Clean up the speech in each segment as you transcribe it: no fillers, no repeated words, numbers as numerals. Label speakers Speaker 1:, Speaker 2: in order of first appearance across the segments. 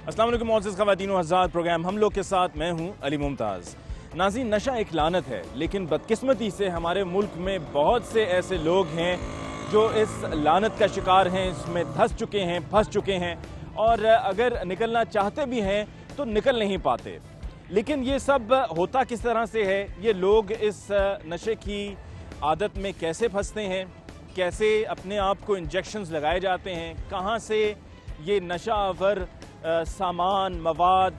Speaker 1: अस्सलाम वालेकुम मोअज़्ज़िज़ ख़वातीन व हज़रात, प्रोग्राम हम लोग के साथ मैं हूं अली मुमताज़। नाज़रीन, नशा एक लानत है, लेकिन बदकिस्मती से हमारे मुल्क में बहुत से ऐसे लोग हैं जो इस लानत का शिकार हैं, इसमें धंस चुके हैं, फंस चुके हैं और अगर निकलना चाहते भी हैं तो निकल नहीं पाते। लेकिन ये सब होता किस तरह से है, ये लोग इस नशे की आदत में कैसे फंसते हैं, कैसे अपने आप को इंजेक्शंस लगाए जाते हैं, कहाँ से ये नशा आवर सामान मवाद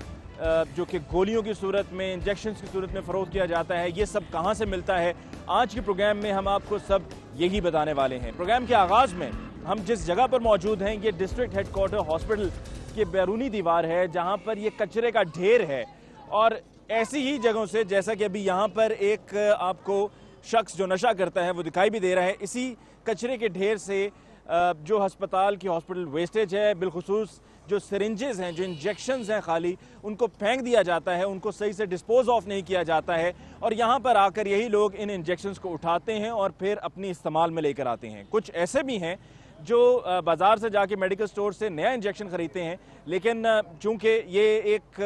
Speaker 1: जो कि गोलियों की सूरत में, इंजेक्शंस की सूरत में फ़रोख्त किया जाता है, ये सब कहाँ से मिलता है। आज के प्रोग्राम में हम आपको सब यही बताने वाले हैं। प्रोग्राम के आगाज़ में हम जिस जगह पर मौजूद हैं, ये डिस्ट्रिक्ट हेडक्वार्टर हॉस्पिटल की बैरूनी दीवार है, जहाँ पर ये कचरे का ढेर है। और ऐसी ही जगहों से, जैसा कि अभी यहाँ पर एक आपको शख्स जो नशा करता है वो दिखाई भी दे रहा है, इसी कचरे के ढेर से जो अस्पताल की हॉस्पिटल वेस्टेज है, बिलखुसूस जो सिरिंजेस हैं, जो इंजेक्शंस हैं, खाली उनको फेंक दिया जाता है, उनको सही से डिस्पोज ऑफ नहीं किया जाता है। और यहाँ पर आकर यही लोग इन इंजेक्शंस को उठाते हैं और फिर अपनी इस्तेमाल में लेकर आते हैं। कुछ ऐसे भी हैं जो बाज़ार से जाके मेडिकल स्टोर से नया इंजेक्शन ख़रीदते हैं, लेकिन चूँकि ये एक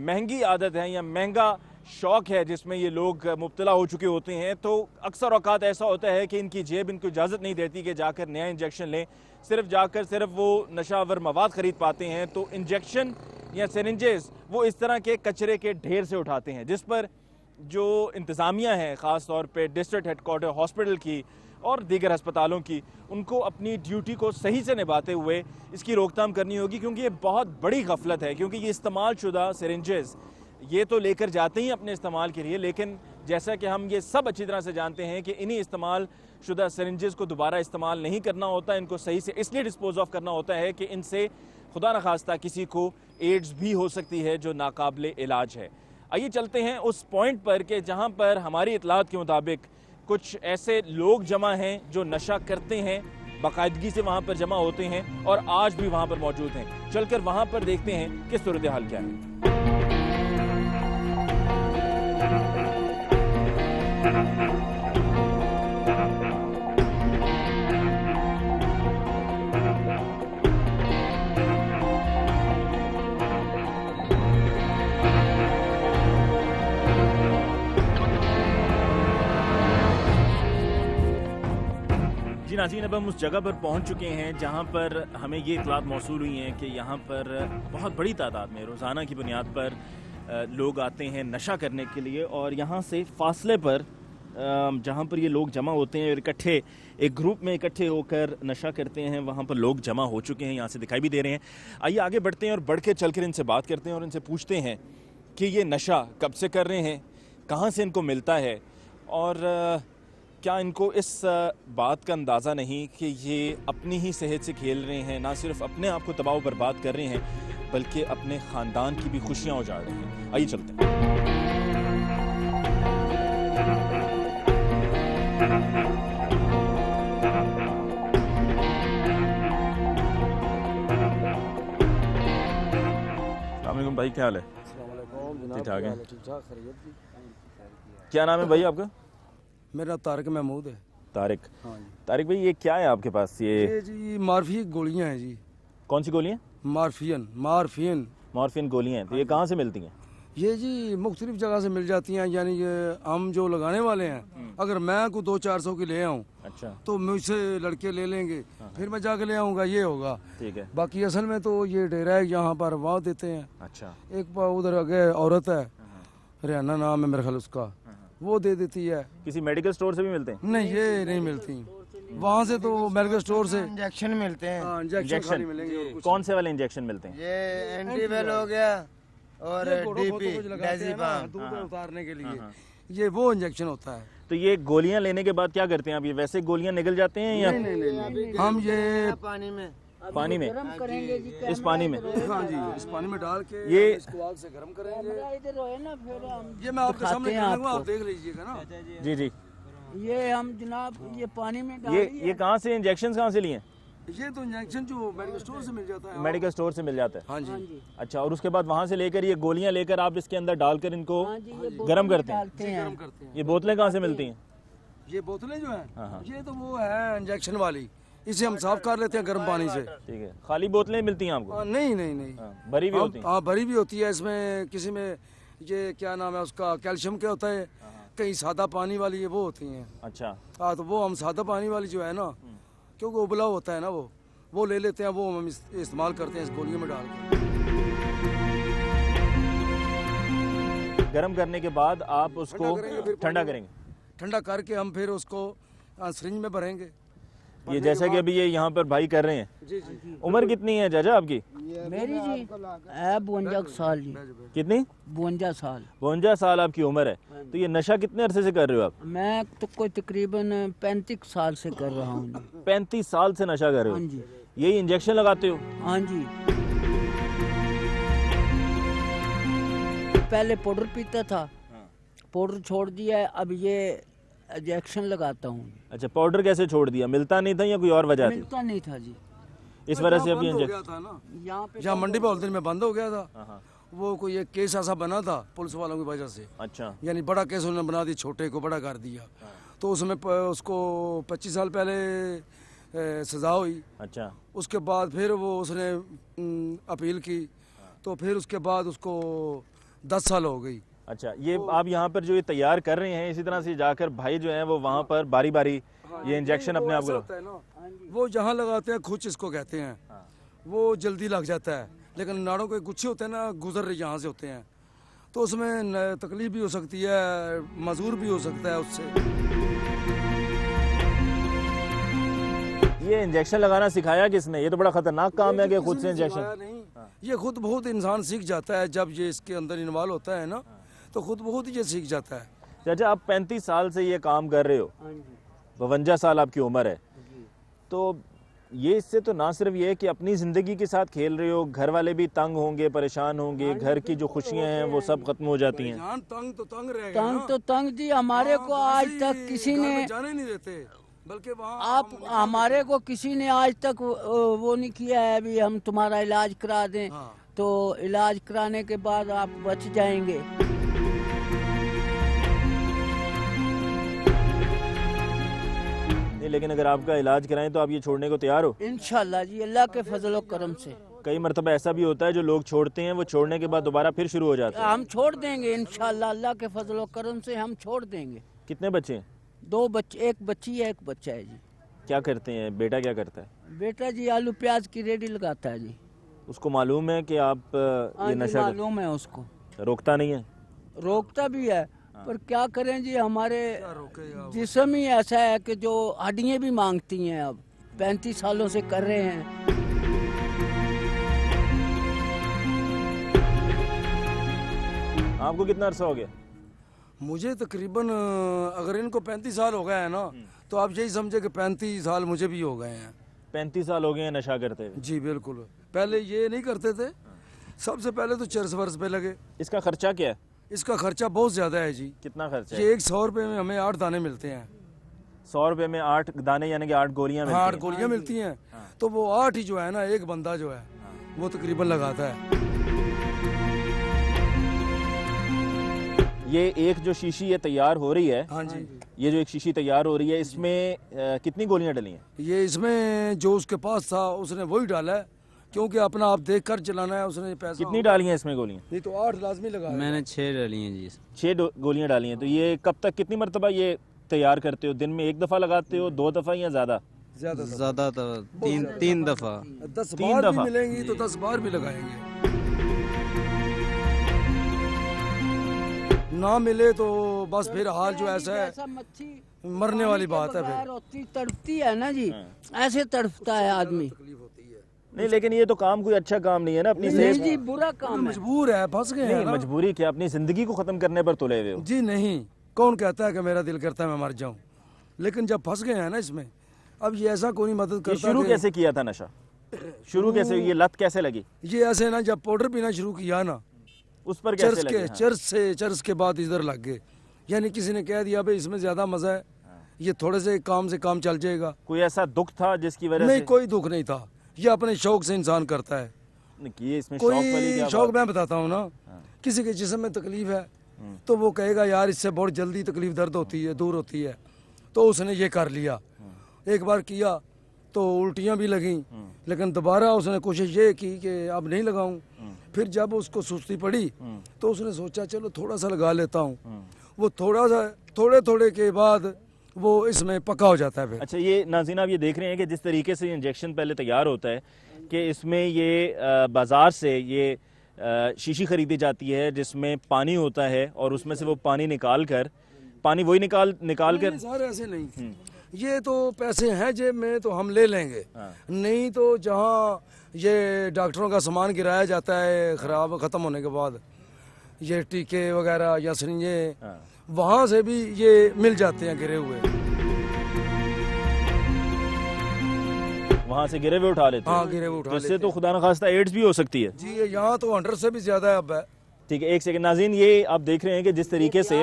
Speaker 1: महंगी आदत है या महंगा शौक है जिसमें ये लोग मुब्तला हो चुके होते हैं, तो अक्सर औकात ऐसा होता है कि इनकी जेब इनको इजाज़त नहीं देती कि जाकर नया इंजेक्शन लें। सिर्फ वो नशावर मवाद ख़रीद पाते हैं, तो इंजेक्शन या सिरिंजेस वो इस तरह के कचरे के ढेर से उठाते हैं, जिस पर जो इंतज़ामिया है, ख़ास तौर पे डिस्ट्रिक्ट हेडक्वार्टर हॉस्पिटल की और दीगर अस्पतालों की, उनको अपनी ड्यूटी को सही से निभाते हुए इसकी रोकथाम करनी होगी, क्योंकि ये बहुत बड़ी गफलत है। क्योंकि ये इस्तेमाल शुदा सिरिंजेस ये तो लेकर जाते ही अपने इस्तेमाल के लिए, लेकिन जैसा कि हम ये सब अच्छी तरह से जानते हैं कि इन्हीं इस्तेमाल शुदा सिरिंजेस को दोबारा इस्तेमाल नहीं करना होता, इनको सही से इसलिए डिस्पोज ऑफ करना होता है कि इनसे खुदा न खास्ता किसी को एड्स भी हो सकती है जो नाकाबिले इलाज है। आइए चलते हैं उस पॉइंट पर कि जहाँ पर हमारी इतलात के मुताबिक कुछ ऐसे लोग जमा हैं जो नशा करते हैं, बाकायदगी से वहाँ पर जमा होते हैं और आज भी वहाँ पर मौजूद हैं। चलकर वहाँ पर देखते हैं कि सूरत हाल क्या है। जी नाज़रीन, अब हम उस जगह पर पहुंच चुके हैं जहां पर हमें ये इतलात मौसूल हुई हैं कि यहाँ पर बहुत बड़ी तादाद में रोज़ाना की बुनियाद पर लोग आते हैं नशा करने के लिए। और यहाँ से फासले पर जहाँ पर ये लोग जमा होते हैं और इकट्ठे एक ग्रुप में इकट्ठे होकर नशा करते हैं, वहाँ पर लोग जमा हो चुके हैं, यहाँ से दिखाई भी दे रहे हैं। आइए आगे बढ़ते हैं और बढ़ के चल कर इनसे बात करते हैं और इनसे पूछते हैं कि ये नशा कब से कर रहे हैं, कहाँ से इनको मिलता है और क्या इनको इस बात का अंदाज़ा नहीं कि ये अपनी ही सेहत से खेल रहे हैं, ना सिर्फ अपने आप को तबाह बर्बाद कर रहे हैं बल्कि अपने ख़ानदान की भी खुशियाँ उजाड़ रहे हैं। आइए चलते हैं। अस्सलाम वालेकुम भाई, क्या हाल है? ठीक ठाक है। क्या नाम है भाई आपका?
Speaker 2: मेरा तारिक महमूद है।
Speaker 1: तारिक?
Speaker 2: हाँ जी।
Speaker 1: तारिक भाई, ये क्या है आपके पास?
Speaker 2: ये जी मार्फिन गोलियां हैं जी।
Speaker 1: कौन सी गोलियां? मार्फिन गोलियां हैं। तो ये कहाँ से मिलती हैं?
Speaker 2: ये जी मुख्तलिफ जगह से मिल जाती हैं, यानी ये हम जो लगाने वाले हैं, अगर मैं को 200-400 की ले आऊँ, अच्छा, तो मुझसे लड़के ले लेंगे, फिर मैं जाके ले आऊँगा, ये होगा। ठीक है। बाकी असल में तो ये डेरा है, यहाँ पर वहाँ देते हैं। अच्छा। एक उधर आगे औरत है, हरियाणा नाम है मेरे ख्याल उसका, वो दे देती है।
Speaker 1: किसी मेडिकल स्टोर से भी मिलते हैं?
Speaker 2: नहीं, ये नहीं मिलती वहाँ से, तो मेडिकल स्टोर से
Speaker 3: इंजेक्शन मिलते हैं।
Speaker 2: इंजेक्शन मिलेंगे।
Speaker 1: कौन से वाले इंजेक्शन मिलते हैं?
Speaker 3: ये एंटीवेल हो गया और डीपी
Speaker 2: दूध उतारने के लिए, ये वो इंजेक्शन होता है।
Speaker 1: तो ये गोलियां लेने के बाद क्या करते हैं आप? ये वैसे गोलियां निकल जाते हैं या
Speaker 2: नहीं, हम ये
Speaker 3: पानी में
Speaker 2: गरम करेंगे जी,
Speaker 1: इस पानी में?
Speaker 2: हाँ जी, इस पानी में डाल के
Speaker 1: ये
Speaker 2: इसको आग से गरम करेंगे। ये मैं आपके सामने कर लूंगा, आप देख लीजिएगा ना।
Speaker 1: जी जी।
Speaker 4: ये हम जनाब ये पानी में
Speaker 1: ये कहाँ से इंजेक्शन कहाँ से लिए?
Speaker 2: ये तो इंजेक्शन जो मेडिकल स्टोर से मिल जाता है।
Speaker 1: मेडिकल स्टोर से मिल जाता है?
Speaker 2: हाँ जी।
Speaker 1: अच्छा, और उसके बाद वहाँ से लेकर ये गोलियां लेकर आप इसके अंदर डालकर इनको गर्म करते हैं?
Speaker 2: गरम करते हैं।
Speaker 1: ये बोतलें कहाँ से मिलती हैं?
Speaker 2: ये बोतलें जो हैं, ये तो वो है इंजेक्शन वाली, इसे हम साफ कर लेते हैं गर्म पानी से।
Speaker 1: ठीक है, खाली बोतलें मिलती हैं आपको?
Speaker 2: नहीं नहीं नहीं,
Speaker 1: भरी भी होती हैं?
Speaker 2: हाँ भरी भी होती है। इसमें किसी में ये क्या नाम है उसका, कैल्शियम क्या होता है, कहीं सादा पानी वाली है वो होती हैं।
Speaker 1: अच्छा।
Speaker 2: हाँ तो वो हम सादा पानी वाली जो है ना, क्योंकि उबला होता है ना वो ले लेते हैं, वो हम इस्तेमाल करते हैं इस गोलियों में डाल के।
Speaker 1: गर्म करने के बाद आप उसको ठंडा करेंगे?
Speaker 2: ठंडा करके हम फिर उसको सिरिंज में भरेंगे।
Speaker 1: ये जैसा कि अभी ये यहाँ पर भाई कर रहे हैं।
Speaker 2: जी जी।
Speaker 1: उम्र कितनी है चाचा आपकी?
Speaker 4: मेरी जी है 52 साल जी।
Speaker 1: कितनी?
Speaker 4: 52 साल।
Speaker 1: 52 साल आपकी उम्र है। तो ये नशा कितने अरसे से कर रहे हो आप?
Speaker 4: मैं तो कोई तकरीबन 35 साल से कर रहा हूँ।
Speaker 1: 35 साल से नशा कर रहे हो?
Speaker 4: हाँ जी।
Speaker 1: यही इंजेक्शन लगाते हो?
Speaker 4: हाँ जी। पहले पाउडर पीता था, पाउडर छोड़ दिया है, अब ये इंजेक्शन लगाता हूँ।
Speaker 1: अच्छा, पाउडर कैसे छोड़ दिया? मिलता नहीं था या कोई और वजह थी?
Speaker 4: मिलता नहीं था जी,
Speaker 1: इस वजह से अभी
Speaker 4: यहाँ पे
Speaker 2: जहाँ मंडी बहादुर में बंद हो गया था, वो कोई एक केस ऐसा बना था पुलिस वालों की वजह से।
Speaker 1: अच्छा।
Speaker 2: यानी बड़ा केस उन्होंने बना दिया, छोटे को बड़ा कर दिया। तो उसमें उसको 25 साल पहले सजा हुई।
Speaker 1: अच्छा।
Speaker 2: उसके बाद फिर वो उसने अपील की, तो फिर उसके बाद उसको 10 साल हो गई।
Speaker 1: अच्छा, ये आप यहाँ पर जो ये तैयार कर रहे हैं, इसी तरह से जाकर भाई जो हैं वो वहाँ पर बारी बारी ये इंजेक्शन अपने आप को,
Speaker 2: वो जहाँ लगाते हैं खुच इसको कहते हैं, वो जल्दी लग जाता है। लेकिन नाड़ों के गुच्छे होते हैं ना, गुजर यहाँ से होते हैं, तो उसमें तकलीफ भी हो सकती है, मजूर भी हो सकता है उससे।
Speaker 1: ये इंजेक्शन लगाना सिखाया किसने? ये तो बड़ा खतरनाक काम है कि खुद से इंजेक्शन
Speaker 2: नहीं, ये खुद बहुत इंसान सीख जाता है जब ये इसके अंदर इन्वॉल्व होता है ना, तो खुद बहुत ये सीख जाता है।
Speaker 1: चाचा, आप 35 साल से ये काम कर रहे हो, 52 साल आपकी उम्र है, तो ये इससे तो ना सिर्फ ये है कि अपनी ज़िंदगी के साथ खेल रहे हो, घर वाले भी तंग होंगे, परेशान होंगे, घर की जो खुशियां हैं वो सब खत्म हो जाती हैं।
Speaker 2: तंग तो तंग रहेगा,
Speaker 4: तंग तो तंग जी। हमारे को आज तक किसी ने
Speaker 2: जाने नहीं देते, बल्कि
Speaker 4: आप हमारे को किसी ने आज तक वो नहीं किया है अभी हम तुम्हारा इलाज करा दें। तो इलाज कराने के बाद आप बच जाएंगे।
Speaker 1: नहीं, लेकिन अगर आपका इलाज कराएं तो आप ये छोड़ने को तैयार हो?
Speaker 4: इंशाल्लाह जी, अल्लाह के फजल और करम से।
Speaker 1: कई मरतबा ऐसा भी होता है जो लोग छोड़ते हैं, वो छोड़ने के बाद दोबारा फिर शुरू हो जाते हैं।
Speaker 4: हम छोड़ देंगे इंशाल्लाह, अल्लाह के फजल और करम से हम छोड़ देंगे।
Speaker 1: कितने बच्चे हैं?
Speaker 4: 2 बच्चे, एक बच्ची है, एक बच्चा है जी।
Speaker 1: क्या करते हैं? बेटा क्या करता है?
Speaker 4: बेटा जी आलू प्याज की रेडी लगाता है जी।
Speaker 1: उसको मालूम है कि आप ये नशा
Speaker 4: मालूम है उसको?
Speaker 1: रोकता नहीं है?
Speaker 4: रोकता भी है, पर क्या करें जी, हमारे जिस्म ही ऐसा है कि जो हड्डियां भी मांगती हैं। अब 35 सालों से कर रहे हैं।
Speaker 1: आपको कितना अरसा हो गया?
Speaker 2: मुझे तकरीबन अगर इनको 35 साल हो गए हैं ना, तो आप यही समझे कि 35 साल मुझे भी हो गए हैं।
Speaker 1: 35 साल हो गए हैं नशा करते हुए?
Speaker 2: जी बिल्कुल। पहले ये नहीं करते थे, सबसे पहले तो चरस वर्ष पे लगे।
Speaker 1: इसका खर्चा क्या है?
Speaker 2: इसका खर्चा बहुत ज्यादा है जी।
Speaker 1: कितना खर्चा है?
Speaker 2: ये 100 रुपए में हमें 8 दाने मिलते हैं।
Speaker 1: 100 रुपए में 8 दाने यानी कि 8 गोलियां मिलती हैं।
Speaker 2: 8 गोलियां मिलती हैं। तो वो 8 ही जो है ना, एक बंदा जो है वो तकरीबन लगाता है।
Speaker 1: ये एक जो शीशी ये तैयार हो रही है,
Speaker 2: हाँ जी,
Speaker 1: ये जो एक शीशी तैयार हो रही है, इसमें कितनी गोलियां डली हैं?
Speaker 2: ये इसमें जो उसके पास था उसने वही डाला है, क्योंकि अपना आप देख कर चलाना है। उसने पैसा
Speaker 1: कितनी डाली हैं इसमें गोलियां?
Speaker 2: नहीं तो 8 लाजमी लगा।
Speaker 5: मैंने 6 डाली हैं जी।
Speaker 1: 6 गोलियां डाली हैं। तो ये कब तक, कितनी मरतबा ये तैयार करते हो? दिन में 1 दफ़ा लगाते हो, 2 दफ़ा या ज़्यादा?
Speaker 5: ज्यादा तो 3 दफा।
Speaker 2: 10 बार भी मिलेंगी तो 10 बार भी लगाएंगे। ना मिले तो बस फिर हाल जो ऐसा है, मरने वाली बात है। फिर
Speaker 4: तड़पती है ना जी, ऐसे तड़पता है आदमी।
Speaker 1: नहीं, लेकिन ये तो काम कोई अच्छा काम नहीं है ना। अपनी
Speaker 4: नहीं जी, बुरा काम है।
Speaker 2: मजबूर है, फंस गए हैं।
Speaker 1: मजबूरी क्या, अपनी जिंदगी को खत्म करने पर तुले हुए हो?
Speaker 2: जी नहीं, कौन कहता है कि मेरा दिल करता है मैं मर जाऊं, लेकिन जब फंस गए हैं ना इसमें, अब ये ऐसा कोई मदद करता।
Speaker 1: शुरू कैसे किया था नशा? शुरू कैसे, ये लत कैसे लगी?
Speaker 2: ये ऐसे ना, जब पाउडर पीना शुरू किया ना,
Speaker 1: उस पर कैसे लगे?
Speaker 2: चर्च के बाद इधर लग गए। यानी किसी ने कह दिया भाई इसमें ज्यादा मजा है, ये थोड़े से काम से काम चल जाएगा।
Speaker 1: कोई ऐसा दुख था जिसकी वजह
Speaker 2: नहीं,
Speaker 1: से?
Speaker 2: कोई दुख नहीं था। ये अपने शौक से इंसान करता है।
Speaker 1: ये इसमें
Speaker 2: कोई
Speaker 1: शौक वाली क्या
Speaker 2: शौक
Speaker 1: बात?
Speaker 2: मैं बताता हूँ ना, किसी के जिस्म में तकलीफ है तो वो कहेगा यार इससे बहुत जल्दी तकलीफ दर्द होती है, दूर होती है, तो उसने ये कर लिया। एक बार किया तो उल्टियाँ भी लगीं, लेकिन दोबारा उसने कोशिश ये की कि अब नहीं लगाऊं। फिर जब उसको सुस्ती पड़ी तो उसने सोचा चलो थोड़ा सा लगा लेता हूँ। वो थोड़ा सा थोड़े थोड़े के बाद वो इसमें पक्का हो जाता है फिर।
Speaker 1: अच्छा, ये नाज़रीन आप ये देख रहे हैं कि जिस तरीके से इंजेक्शन पहले तैयार होता है कि इसमें ये बाज़ार से ये शीशी खरीदी जाती है जिसमें पानी होता है और उसमें से वो पानी निकाल कर निकाल कर
Speaker 2: सर ऐसे नहीं, ये तो पैसे हैं जेब में तो हम ले लेंगे। नहीं तो जहाँ ये डॉक्टरों का सामान गिराया जाता है खराब ख़त्म होने के बाद, ये टीके वगैरह या सरिंजे, वहाँ से भी ये मिल जाते हैं गिरे हुए,
Speaker 1: वहाँ से गिरे हुए उठा लेते हैं।
Speaker 2: हाँ गिरे हुए उठा लेते हैं।
Speaker 1: इससे तो खुदा न खास्ता एड्स भी हो सकती है।
Speaker 2: जी यहाँ तो 100 से भी ज़्यादा है अब है।
Speaker 1: ठीक है, एक सेकंड नाज़रीन, ये आप देख रहे हैं कि जिस तरीके से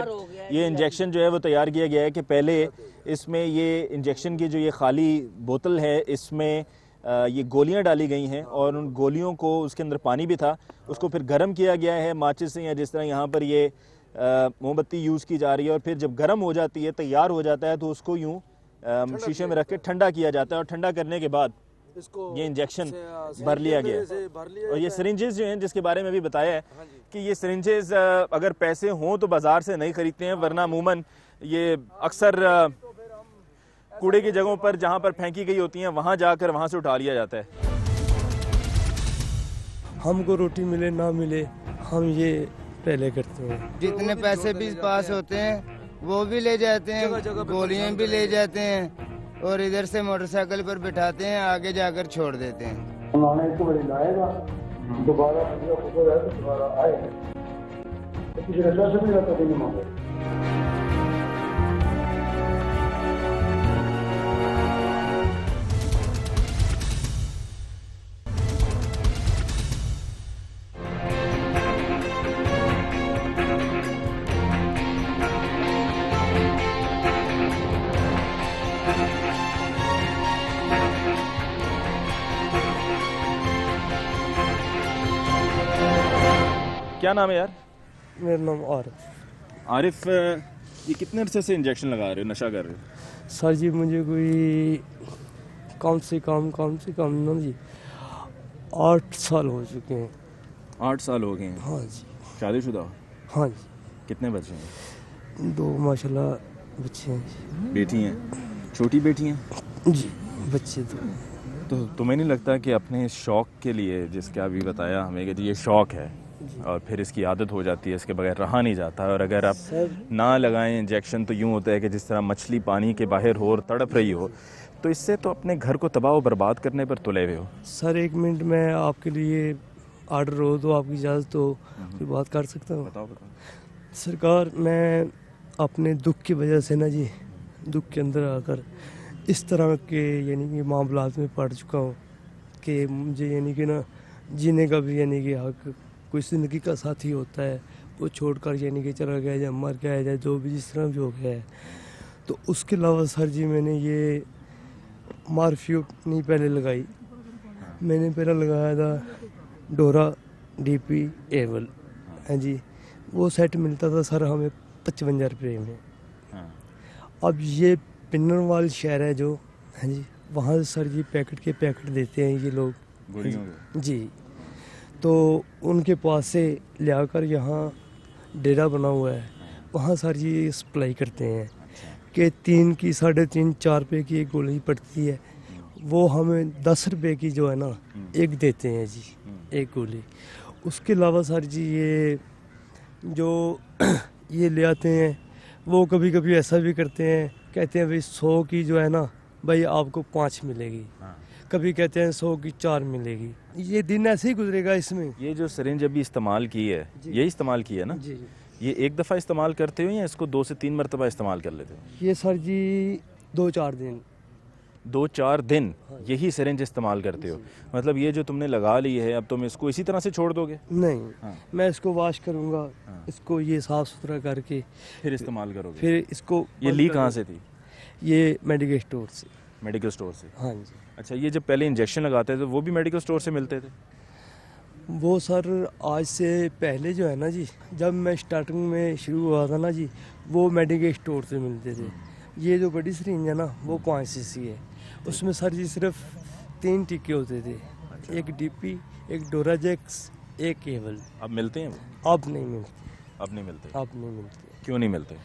Speaker 1: ये इंजेक्शन जो है वो तैयार किया गया है कि पहले इसमें ये इंजेक्शन की जो ये खाली बोतल है इसमें ये गोलियां डाली गई हैं और उन गोलियों को उसके अंदर पानी भी था, उसको फिर गर्म किया गया है माचिस से या जिस तरह यहाँ पर ये मोमबत्ती यूज़ की जा रही है और फिर जब गर्म हो जाती है, तैयार हो जाता है तो उसको यूँ शीशे में रख के ठंडा किया जाता है और ठंडा करने के बाद ये इंजेक्शन भर लिया गया है। और ये सिरिंजेस जो हैं जिसके बारे में भी बताया है कि ये सिरिंजेस अगर पैसे हों तो बाज़ार से नहीं खरीदते हैं, वरना अमूमन ये अक्सर कूड़े की जगहों पर जहाँ पर फेंकी गई होती हैं वहाँ जाकर वहाँ से उठा लिया जाता है।
Speaker 6: हमको रोटी मिले ना मिले हम ये पहले करते हैं।
Speaker 3: जितने पैसे भी पास होते हैं वो भी ले जाते हैं, गोलियां भी ले जाते हैं और इधर से मोटरसाइकिल पर बिठाते हैं, आगे जाकर छोड़ देते हैं।
Speaker 7: लाएगा दोबारा आएगा,
Speaker 1: क्या नाम है यार?
Speaker 6: मेरा नाम आरिफ।
Speaker 1: आरिफ, ये कितने अरसे से इंजेक्शन लगा रहे हो, नशा कर रहे हो?
Speaker 6: सर जी मुझे कोई कम से कम ना जी 8 साल हो चुके हैं।
Speaker 1: 8 साल हो गए हैं?
Speaker 6: हाँ जी।
Speaker 1: शादीशुदा हो?
Speaker 6: हाँ जी।
Speaker 1: कितने बच्चे हैं?
Speaker 6: 2 माशाल्लाह बच्चे हैं जी।
Speaker 1: बेटी हैं? छोटी बेटी हैं?
Speaker 6: जी बच्चे
Speaker 1: तो तुम्हें नहीं लगता कि अपने इस शौक़ के लिए, जिसका अभी बताया हमें कि ये शौक़ है और फिर इसकी आदत हो जाती है, इसके बगैर रहा नहीं जाता, और अगर आप ना लगाएं इंजेक्शन तो यूँ होता है कि जिस तरह मछली पानी के बाहर हो और तड़प रही हो, तो इससे तो अपने घर को तबाह व बर्बाद करने पर तुले हुए हो।
Speaker 6: सर 1 मिनट में आपके लिए आर्डर हो तो आपकी इजाज़त तो कोई बात कर सकता हूँ?
Speaker 1: बताओ।
Speaker 6: सरकार, मैं अपने दुख की वजह से ना जी, दुख के अंदर आकर इस तरह के यानी कि मामलात में पड़ चुका हूँ कि मुझे यानी कि ना जीने का भी यानी कि हक, कोई ज़िंदगी का साथी होता है वो छोड़कर यानी कि चला गया या मर गया या जो भी जिस तरह भी हो गया है, तो उसके अलावा सर जी मैंने ये मार्फियो नहीं पहले लगाई, मैंने पहले लगाया था डोरा DP एवल, हाँ जी, वो सेट मिलता था सर हमें 55 रुपये में। अब ये पिन्नरवाल शहर है जो, हाँ जी, वहाँ सर जी पैकेट के पैकेट देते हैं ये लोग जी, तो उनके पास से ले आकर यहाँ डेरा बना हुआ है, वहाँ सर जी सप्लाई करते हैं कि 3 की 3.5 4 रुपये की एक गोली पड़ती है, वो हमें 10 रुपये की जो है ना एक देते हैं जी, एक गोली। उसके अलावा सर जी ये जो ये ले आते हैं वो कभी कभी ऐसा भी करते हैं, कहते हैं भाई 100 की जो है ना भाई आपको 5 मिलेगी, कभी कहते हैं 100 की 4 मिलेगी। ये दिन ऐसे ही गुजरेगा इसमें।
Speaker 1: ये जो सिरिंज अभी इस्तेमाल की है, यही इस्तेमाल की है ना
Speaker 6: जी?
Speaker 1: ये एक दफ़ा इस्तेमाल करते हो या इसको 2 से 3 मरतबा इस्तेमाल कर लेते हो?
Speaker 6: ये सर जी 2-4 दिन।
Speaker 1: 2-4 दिन यही सिरिंज इस्तेमाल करते हो? मतलब ये जो तुमने लगा ली है, अब तुम इसको इसी तरह से छोड़ दोगे?
Speaker 6: नहीं, मैं इसको वॉश करूँगा, इसको ये साफ़ सुथरा करके
Speaker 1: फिर इस्तेमाल करोगे?
Speaker 6: फिर इसको।
Speaker 1: ये ली कहाँ से थी?
Speaker 6: ये मेडिकल स्टोर से।
Speaker 1: मेडिकल स्टोर से?
Speaker 6: हाँ जी।
Speaker 1: अच्छा, ये जब पहले इंजेक्शन लगाते थे वो भी मेडिकल स्टोर से मिलते थे?
Speaker 6: वो सर आज से पहले जो है ना जी, जब मैं स्टार्टिंग में शुरू हुआ था ना जी, वो मेडिकल स्टोर से मिलते थे। ये जो बड़ी सिरिंज है ना वो 5 cc है, उसमें सर जी सिर्फ 3 टीके होते थे। एक डीपी, एक डोराजेक्स, एक केवल।
Speaker 1: अब मिलते हैं?
Speaker 6: अब नहीं मिलते।
Speaker 1: अब नहीं मिलते?
Speaker 6: अब नहीं मिलते।
Speaker 1: क्यों नहीं मिलते?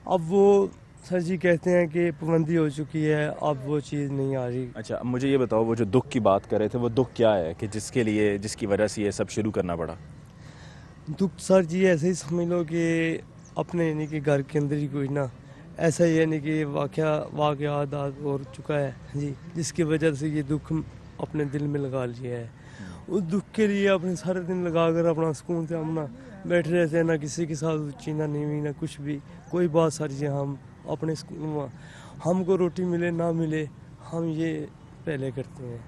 Speaker 6: अब वो सर जी कहते हैं कि पाबंदी हो चुकी है, अब वो चीज़ नहीं आ रही।
Speaker 1: अच्छा, अब मुझे ये बताओ, वो जो दुख की बात कर रहे थे, वो दुख क्या है कि जिसकी वजह से ये सब शुरू करना पड़ा?
Speaker 6: दुख सर जी ऐसे ही समझ लो कि अपने यानी कि घर के अंदर ही कोई ना ऐसा ही यानी कि वाक़यात हो चुका है जी, जिसकी वजह से ये दुख अपने दिल में लगा लिया है। उस दुख के लिए अपने सारे दिन लगा कर अपना सुकून से हम ना बैठे रहते हैं, ना किसी के साथ चीना नहीं हुई, ना कुछ भी कोई बात। सर जी हम अपने हमको रोटी मिले ना मिले, हम ये पहले करते हैं।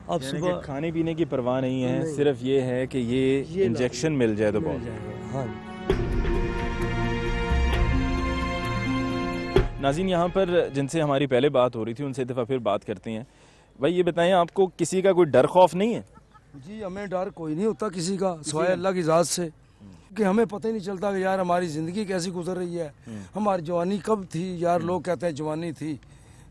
Speaker 6: अब सुबह
Speaker 1: खाने पीने की परवाह नहीं है, सिर्फ ये है कि ये इंजेक्शन मिल जाए तो बहुत।
Speaker 6: हाँ।
Speaker 1: नाज़रीन, यहाँ पर जिनसे हमारी पहले बात हो रही थी उनसे एक दफ़ा फिर बात करते हैं। भाई ये बताएं, आपको किसी का कोई डर खौफ नहीं है?
Speaker 2: जी हमें डर कोई नहीं होता किसी का, सिवाय अल्लाह की ज़ात से, कि हमें पता ही नहीं चलता कि यार हमारी ज़िंदगी कैसी गुजर रही है, हमारी जवानी कब थी। यार लोग कहते हैं जवानी थी,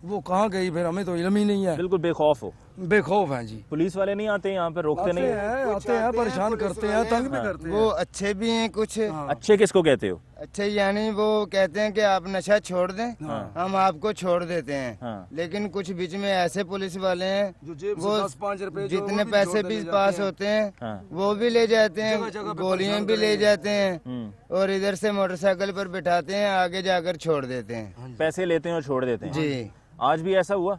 Speaker 2: वो कहाँ गई, फिर हमें तो इल्म ही नहीं है।
Speaker 1: बिल्कुल बेखौफ हो?
Speaker 2: बेखौफ हैं जी।
Speaker 1: पुलिस वाले नहीं आते यहाँ पर, रोकते नहीं?
Speaker 2: आते हैं, परेशान करते हैं, तंग भी करते हैं।
Speaker 3: वो अच्छे भी हैं कुछ।
Speaker 1: अच्छे किसको कहते हो?
Speaker 3: अच्छे यानी वो कहते हैं कि आप नशा छोड़ दें, हम आपको छोड़ देते हैं। लेकिन कुछ बीच में ऐसे पुलिस वाले हैं वो
Speaker 2: 10-5 रुपए
Speaker 3: जितने पैसे भी पास होते हैं वो भी ले जाते हैं, गोलियां भी ले जाते हैं, और इधर से मोटरसाइकिल पर बिठाते हैं, आगे जाकर छोड़ देते हैं।
Speaker 1: पैसे लेते हैं और छोड़ देते हैं?
Speaker 3: जी।
Speaker 1: आज भी ऐसा हुआ?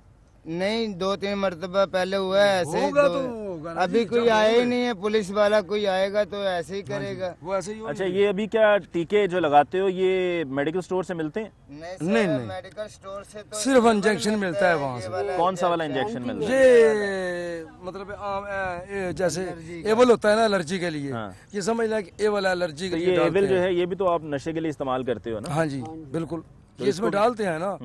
Speaker 3: नहीं, 2-3 मरतबा पहले हुआ है ऐसे। अभी कोई आया ही नहीं है, पुलिस वाला कोई आएगा तो ऐसे ही करेगा।
Speaker 2: वो ऐसे ही।
Speaker 1: अच्छा, ये अभी क्या टीके जो लगाते हो ये मेडिकल स्टोर से मिलते हैं?
Speaker 3: नहीं, मेडिकल स्टोर से तो
Speaker 2: सिर्फ इंजेक्शन मिलता है वहाँ से।
Speaker 1: कौन सा वाला इंजेक्शन मिलता है?
Speaker 2: ये मतलब जैसे एवल होता है ना एलर्जी के लिए, ये समझ लें कि ए वाला एलर्जी के लिए।
Speaker 1: ये एवल जो है ये भी तो आप नशे के लिए इस्तेमाल करते हो ना?
Speaker 2: हाँ जी बिल्कुल, ये इसमें डालते हैं ना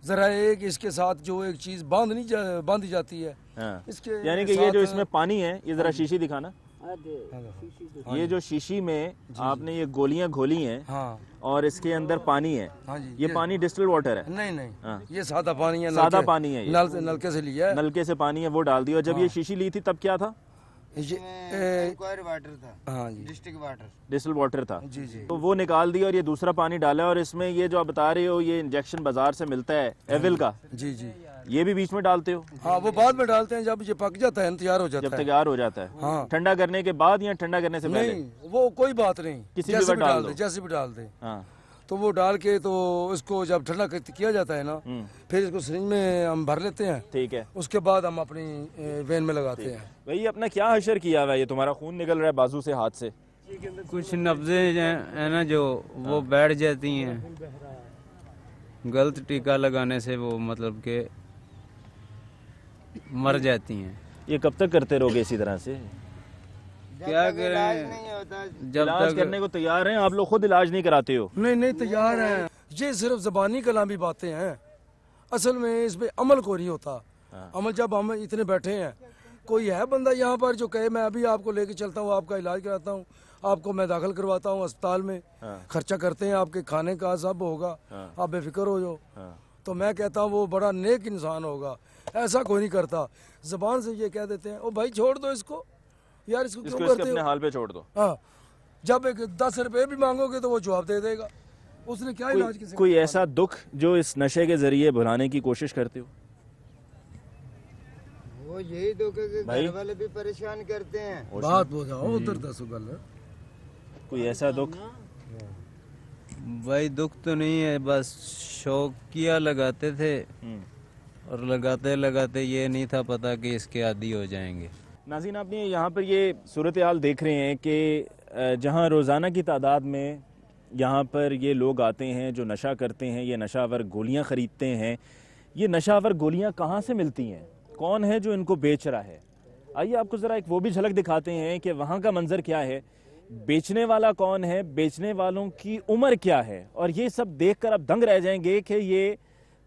Speaker 2: जरा, एक इसके साथ जो एक चीज बांधी जाती है। इसके
Speaker 1: यानी कि ये जो इसमें पानी है, ये जरा शीशी दिखाना। ये जो शीशी में आपने ये गोलियां घोली हैं और इसके अंदर पानी है, ये पानी डिस्टिल्ड वाटर है?
Speaker 2: नहीं, ये सादा पानी है।
Speaker 1: सादा पानी है,
Speaker 2: नलके से लिया है।
Speaker 1: नलके से पानी है, वो डाल दिया। जब ये शीशी ली थी तब क्या था?
Speaker 3: इंक्वायरी वाटर था।
Speaker 2: हाँ जी,
Speaker 1: डिस्टिल्ड वाटर था।
Speaker 2: जी।
Speaker 1: तो वो निकाल दिया और ये दूसरा पानी डाला, और इसमें ये जो आप बता रहे हो ये इंजेक्शन बाजार से मिलता है एविल का,
Speaker 2: जी,
Speaker 1: ये भी बीच में डालते हो?
Speaker 2: हाँ, वो बाद में डालते हैं जब ये पक जाता है, तैयार हो जाता है।
Speaker 1: जब तैयार हो जाता है।
Speaker 2: हाँ।
Speaker 1: ठंडा करने के बाद या ठंडा करने से पहले?
Speaker 2: नहीं, वो कोई बात नहीं,
Speaker 1: किसी भी डाल दे,
Speaker 2: जैसे भी डाल दे।
Speaker 1: हाँ।
Speaker 2: तो वो डाल के तो इसको जब ठंडा किया जाता है ना, फिर इसको सिरिंज में हम भर लेते हैं।
Speaker 1: ठीक है।
Speaker 2: उसके बाद हम अपनी वेन में लगाते हैं।
Speaker 1: भाई अपना क्या हशर किया हुआ है? ये तुम्हारा खून निकल रहा है बाजू से, हाथ से।
Speaker 5: कुछ नब्ज़े है ना जो वो बैठ जाती हैं, गलत टीका लगाने से वो मतलब के मर जाती हैं।
Speaker 1: ये कब तक करते रहोगे इसी तरह से?
Speaker 5: क्या करें,
Speaker 1: जब इलाज करने को तैयार हैं आप लोग, खुद इलाज नहीं कराते हो?
Speaker 2: नहीं तैयार हैं। ये सिर्फ ज़बानी कलामी बातें हैं, असल में इस पे अमल को नहीं होता। अमल जब हम इतने बैठे हैं, कोई है बंदा यहाँ पर जो कहे मैं अभी आपको लेके चलता हूँ, आपका इलाज कराता हूँ, आपको मैं दाखिल करवाता हूँ अस्पताल में, खर्चा करते हैं, आपके खाने का सब होगा, आप बेफिक्र हो जाओ, तो मैं कहता हूँ वो बड़ा नेक इंसान होगा। ऐसा कोई नहीं करता, ज़बान से ये कह देते हैं ओ भाई छोड़ दो इसको, यार इसको क्यों करते हो,
Speaker 1: अपने हाल पे छोड़ दो।
Speaker 2: हाँ, जब एक 10 रुपए भी मांगोगे तो वो जवाब दे देगा, उसने क्या इलाज किसी।
Speaker 1: कोई ऐसा दुख जो इस नशे के जरिए भुलाने की कोशिश करते हो?
Speaker 3: वो यही दुख है कि घर वाले भी परेशान करते हैं।
Speaker 2: बात हो जाओ उधर 10 गल।
Speaker 1: कोई ऐसा दुख?
Speaker 5: भाई दुख तो नहीं है, बस शौकिया लगाते थे और लगाते लगाते ये नहीं था पता कि इसके आदी हो जाएंगे।
Speaker 1: नाज़रीन, आपने यहाँ पर ये सूरत हाल देख रहे हैं कि जहाँ रोज़ाना की तादाद में यहाँ पर ये लोग आते हैं जो नशा करते हैं, ये नशावर गोलियाँ ख़रीदते हैं। ये नशावर गोलियाँ कहाँ से मिलती हैं, कौन है जो इनको बेच रहा है? आइए आपको ज़रा एक वो भी झलक दिखाते हैं कि वहाँ का मंज़र क्या है, बेचने वाला कौन है, बेचने वालों की उम्र क्या है। और ये सब देखकर आप दंग रह जाएंगे कि ये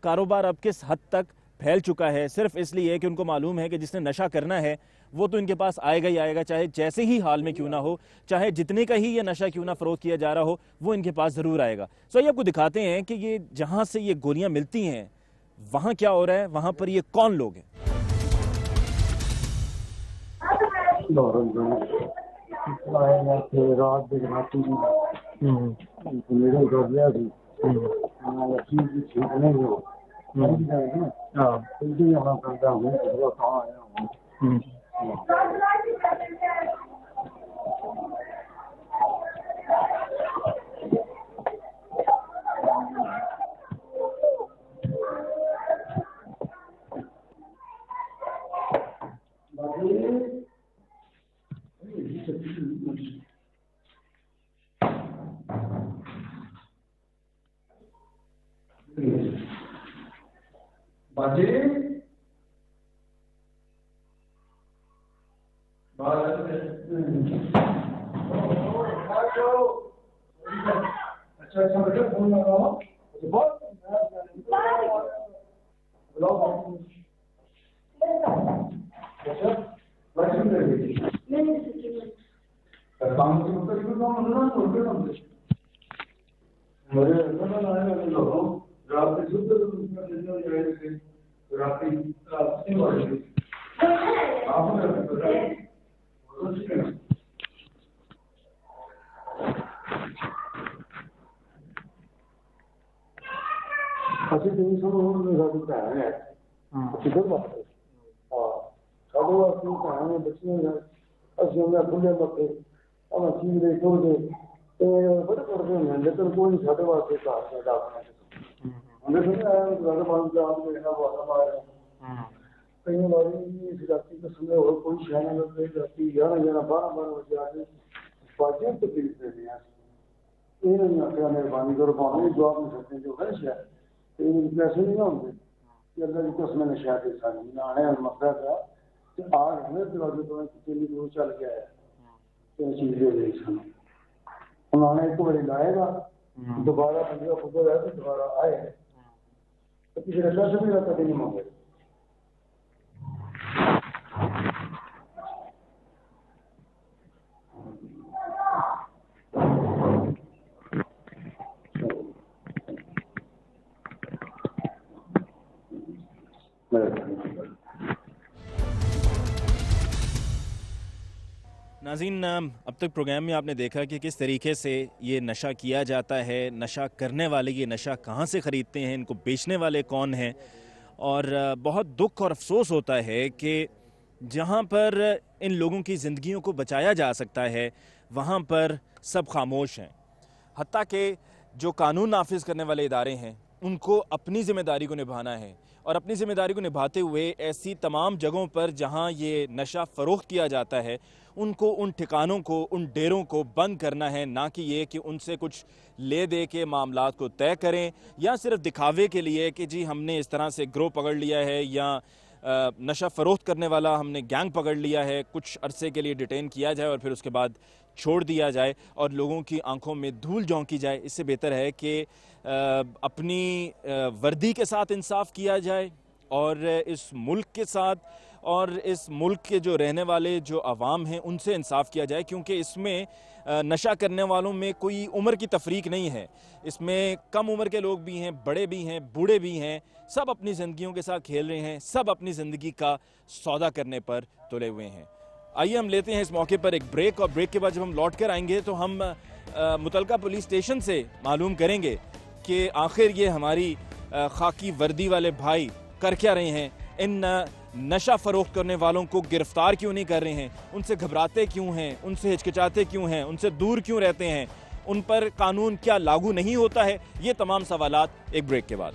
Speaker 1: कारोबार अब किस हद तक फैल चुका है, सिर्फ इसलिए कि उनको मालूम है कि जिसने नशा करना है वो तो इनके पास आएगा ही आएगा, चाहे जैसे ही हाल में क्यों ना हो, चाहे जितने का ही ये नशा क्यों ना फरोख्त किया जा रहा हो, वो इनके पास ज़रूर आएगा। सो ये आपको दिखाते हैं कि ये जहाँ से ये गोलियाँ मिलती हैं वहां क्या हो रहा है, वहां पर ये कौन लोग हैं।
Speaker 7: रात दिखाती मेरे घर गया थी ठीक नहीं हो यहाँ करता हूँ कहाँ आया हूँ। बाजी अच्छा अच्छा बेटा फोन लगाओ बहुत अच्छा बाजी काम से मेरे रात शुद्ध रात्रि ਅਸੀਂ ਤੇ ਸਭ ਹੋਰ ਮੇਰਾ ਵੀ ਭੈਣ ਹੈ ਕਿਧਰ ਵਾਸਤੇ ਹਾਂ ਸਾਡੇ ਵਾਸਤੇ ਭੈਣ ਹੈ ਬੱਚੀਆਂ ਨੇ ਅਸੀਂ ਉਹਨਾਂ ਖੁੱਲੇ ਮੱਥੇ ਉਹਨਾਂ ਚੀਜ਼ ਦੇ ਤੋੜਦੇ ਤੇ ਬੜੇ ਕਰਦੇ ਹੁੰਦੇ ਨੇ ਲੇਕਿਨ ਕੋਈ ਸਾਡੇ ਵਾਸਤੇ ਘਰ ਦਾ ਦਾਖਲਾ ਉਹਨੇ ਸੁਣਿਆ ਗੱਲ ਬੰਦ ਦਾ ਆਪ ਮੇਰਾ ਵਾਦਾ ਮਾਰਿਆ ਕਈ ਵਾਰੀ ਇਸ ਰਾਤੀ ਦੇ ਸਮੇਂ ਹੋਰ ਕੋਈ ਸ਼ਾਨ ਨਾ ਕੋਈ ਰਾਤੀ 11-12 ਵਜੇ ਆ ਕੇ ਬਾਜੇ ਤੇ ਪੀੜਦੇ ਨੇ ਇਹ ਨਹੀਂ ਆਖਿਆ ਮਿਹਰਬਾਨੀ ਕਰੋ ਭਾਵੇਂ ਜਵਾਬ ਨਹੀਂ ਸਕਦੇ ਜੋ ਹੈ ਸ਼ਾਇਦ ਤੇ ਪੈਸੇ ਨਹੀਂ ਹੁੰਦੇ ਕਿ ਅੱਲਾ ਦੀ ਕਸਮ ਨੇ ਸ਼ਾਇਦ ਸਾਨੂੰ ਨਾ ਆਇਆ ਮਸਲਾ ਦਾ ਤੇ ਆ ਗਏ ਦਰਵਾਜ਼ੇ ਤੋਂ ਕਿੰਨੀ ਦੂਰ ਚੱਲ ਗਿਆ ਹੈ ਇਹ ਚੀਜ਼ ਦੇ ਲਈ ਸਾਨੂੰ उन्होंने एक बारी लाएगा दोबारा बंदियों को है तो दोबारा आए तो किसी ने पैसे भी कभी नहीं मांगे
Speaker 1: नाज़रीन, अब तक प्रोग्राम में आपने देखा कि किस तरीके से ये नशा किया जाता है, नशा करने वाले ये नशा कहाँ से ख़रीदते हैं, इनको बेचने वाले कौन हैं। और बहुत दुख और अफसोस होता है कि जहाँ पर इन लोगों की ज़िंदगियों को बचाया जा सकता है वहाँ पर सब खामोश हैं। हत्ता कि जो कानून नाफिज करने वाले इदारे हैं उनको अपनी ज़िम्मेदारी को निभाना है और अपनी ज़िम्मेदारी को निभाते हुए ऐसी तमाम जगहों पर जहाँ ये नशा फ़रोख्त किया जाता है उनको, उन ठिकानों को, उन डेरों को बंद करना है, ना कि ये कि उनसे कुछ ले दे के मामलात को तय करें या सिर्फ दिखावे के लिए कि जी हमने इस तरह से गिरोह पकड़ लिया है या नशा फ़रोख्त करने वाला हमने गैंग पकड़ लिया है, कुछ अरसे के लिए डिटेन किया जाए और फिर उसके बाद छोड़ दिया जाए और लोगों की आंखों में धूल झोंकी जाए। इससे बेहतर है कि अपनी वर्दी के साथ इंसाफ किया जाए और इस मुल्क के साथ और इस मुल्क के जो रहने वाले जो अवाम हैं उनसे इंसाफ किया जाए, क्योंकि इसमें नशा करने वालों में कोई उम्र की तफरीक नहीं है। इसमें कम उम्र के लोग भी हैं, बड़े भी हैं, बूढ़े भी हैं, सब अपनी ज़िंदगियों के साथ खेल रहे हैं, सब अपनी ज़िंदगी का सौदा करने पर तुले हुए हैं। आइए हम लेते हैं इस मौके पर एक ब्रेक और ब्रेक के बाद जब हम लौट कर आएंगे तो हम मुतलका पुलिस स्टेशन से मालूम करेंगे कि आखिर ये हमारी खाकी वर्दी वाले भाई कर क्या रहे हैं, इन नशा फ़रोख्त करने वालों को गिरफ्तार क्यों नहीं कर रहे हैं, उनसे घबराते क्यों हैं, उनसे हिचकिचाते क्यों हैं, उनसे दूर क्यों रहते हैं, उन पर कानून क्या लागू नहीं होता है। ये तमाम सवालात एक ब्रेक के बाद।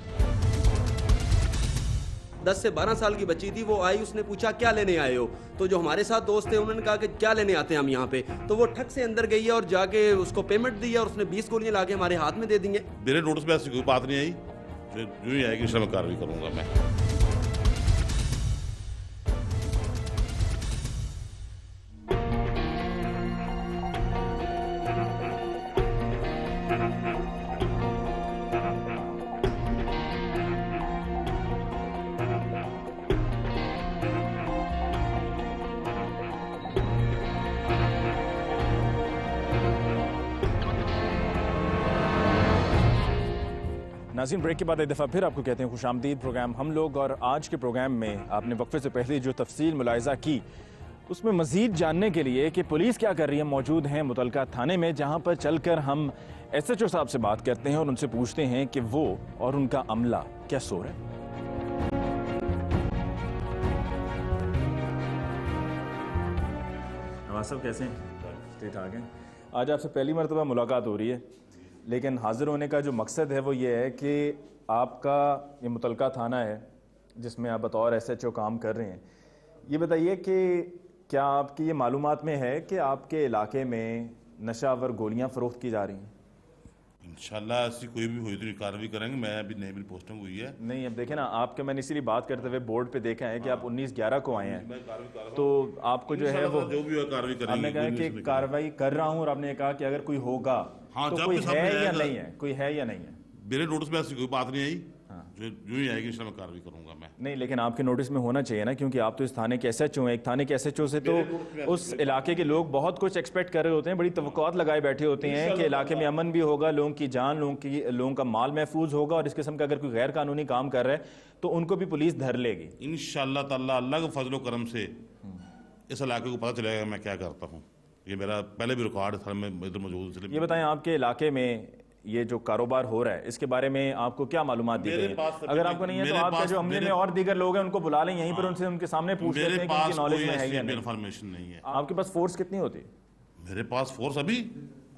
Speaker 8: 10 से 12 साल की बच्ची थी, वो आई, उसने पूछा क्या लेने आए हो, तो जो हमारे साथ दोस्त थे उन्होंने कहा कि क्या लेने आते हैं हम यहाँ पे, तो वो ठग से अंदर गई है और जाके उसको पेमेंट दी है और उसने 20 गोलियां लाके हमारे हाथ में दे दी हैं।
Speaker 9: मेरे नोटिस में ऐसी कोई बात नहीं आई, यूँ ही आएगी इसमें कार्रवाई करूँगा मैं।
Speaker 1: नाज़रीन, ब्रेक के बाद एक दफ़ा फिर आपको कहते हैं खुशामदीद प्रोग्राम हम लोग। और आज के प्रोग्राम में आपने वक्फे से पहले जो तफसील मुलाहिज़ा की, उसमें मज़ीद जानने के लिए कि पुलिस क्या कर रही है, मौजूद हैं मुतलका थाने में, जहाँ पर चलकर हम SHO साहब से बात करते हैं और उनसे पूछते हैं कि वो और उनका अमला क्या सो रहे हैं। नवाज साहब कैसे हैं? ठीक ठाक हैं। आज आपसे पहली मरतबा मुलाकात हो रही है, लेकिन हाज़िर होने का जो मकसद है वो ये है कि आपका ये मुतलका थाना है जिसमें आप बतौर SHO काम कर रहे हैं। ये बताइए कि क्या आपकी ये मालूमात में है कि आपके इलाके में नशावर गोलियां फ़रोख्त की जा रही हैं?
Speaker 9: इंशाल्लाह ऐसी कोई भी हुई तो कार्रवाई करेंगे। मैं अभी नई मेरी पोस्टिंग हुई है।
Speaker 1: नहीं, अब देखें ना, आपके मैंने इसीलिए बात करते हुए बोर्ड पे देखा है कि आप 19/11 को आए हैं, तो आपको जो है वो
Speaker 9: जो भी है कार्रवाई करेंगे।
Speaker 1: आपने कहा कि कार्रवाई कर रहा हूँ और आपने कहा कि अगर कोई होगा तो कोई है या नहीं है, कोई है या नहीं है।
Speaker 9: मेरे नोटिस में ऐसी कोई बात नहीं आई, जो ही आएगी इंशाल्लाह मैं कार्रवाई करूंगा मैं।
Speaker 1: नहीं, लेकिन आपके नोटिस में होना चाहिए ना, क्योंकि आप तो इस थाने के SHO हैं। एक थाने के SHO से तो उस इलाके के लोग बहुत कुछ एक्सपेक्ट कर रहे होते हैं, बड़ी तवक्कुआत लगाए बैठे होते हैं कि इलाके में अमन भी होगा, लोगों की जान, लोगों का माल महफूज होगा, और इस किस्म का अगर कोई गैर कानूनी काम कर रहा है तो उनको भी पुलिस धर लेगी
Speaker 9: इंशाल्लाह ताला। अल्लाह के फजलो करम से इस इलाके को पता चलेगा मैं क्या करता हूँ। ये मेरा पहले भी रिकॉर्ड था, मैं इधर मौजूद।
Speaker 1: ये बताएं, आपके इलाके में ये जो कारोबार हो रहा है इसके बारे में आपको क्या मालूमात दी गई है? अगर आपको नहीं है तो आपके जो अमले में और दीगर लोग हैं उनको बुला लें यहीं पर, उनसे उनके सामने पूछ लेते हैं कि उनकी नॉलेज में है या नहीं।
Speaker 9: इन्फॉर्मेशन नहीं है।
Speaker 1: आपके पास फोर्स कितनी होती है?
Speaker 9: मेरे पास फोर्स अभी